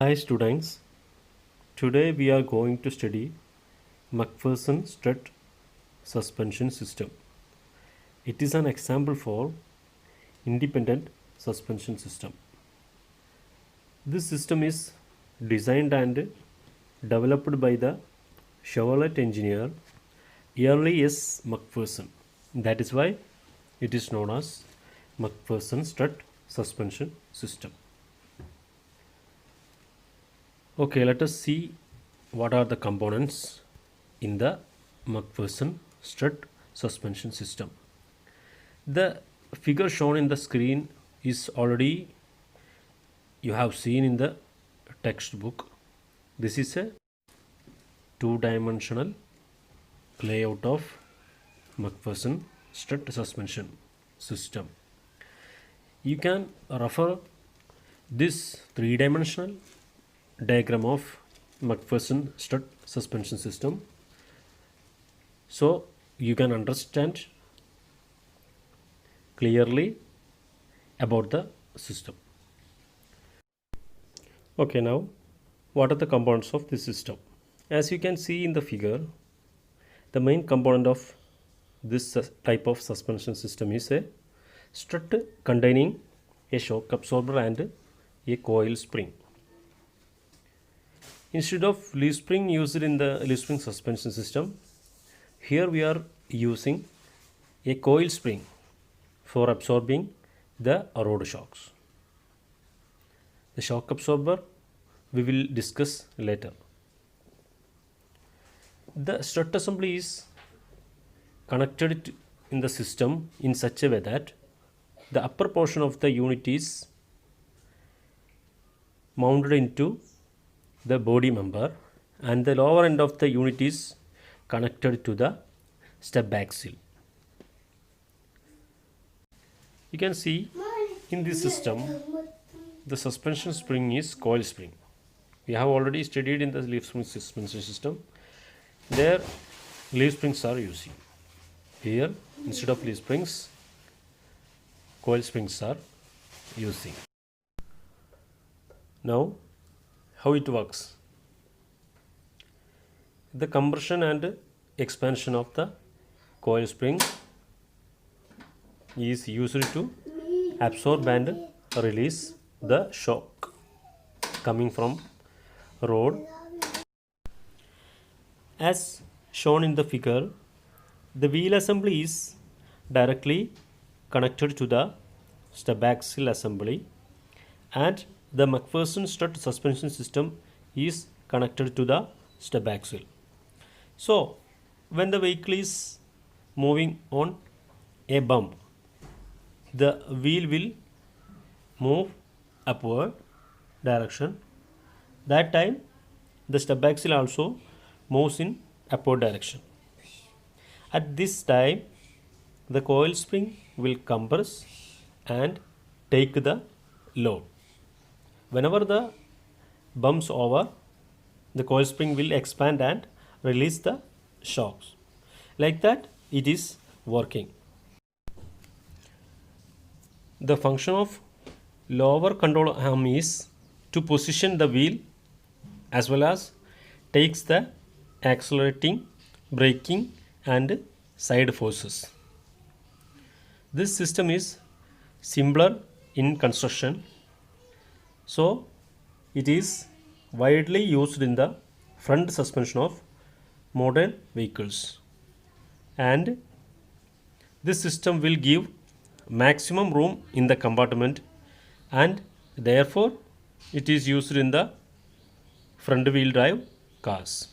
Hi students, today we are going to study McPherson strut suspension system. It is an example for independent suspension system. This system is designed and developed by the Chevrolet engineer Early S. McPherson. That is why it is known as McPherson strut suspension system. Okay, let us see what are the components in the McPherson strut suspension system. The figure shown in the screen is already you have seen in the textbook. This is a two-dimensional layout of McPherson strut suspension system. You can refer this three-dimensional diagram of McPherson strut suspension system so you can understand clearly about the system. Okay, now what are the components of this system? As you can see in the figure, the main component of this type of suspension system is a strut containing a shock absorber and a coil spring. Instead of leaf spring used in the leaf spring suspension system, here we are using a coil spring for absorbing the road shocks. The shock absorber we will discuss later. The strut assembly is connected in the system in such a way that the upper portion of the unit is mounted into the body member and the lower end of the unit is connected to the step axle. You can see in this system the suspension spring is coil spring. We have already studied in the leaf spring suspension system. There leaf springs are using. Here instead of leaf springs coil springs are using. Now how it works? The compression and expansion of the coil spring is used to absorb and release the shock coming from rod. As shown in the figure, the wheel assembly is directly connected to the step axle assembly and the McPherson strut suspension system is connected to the step axle. So when the vehicle is moving on a bump, the wheel will move upward direction. That time the step axle also moves in upward direction. At this time the coil spring will compress and take the load. Whenever the bumps over, the coil spring will expand and release the shocks. Like that it is working. The function of lower control arm is to position the wheel as well as takes the accelerating, braking and side forces. This system is simpler in construction, so it is widely used in the front suspension of modern vehicles, and this system will give maximum room in the compartment and therefore it is used in the front wheel drive cars.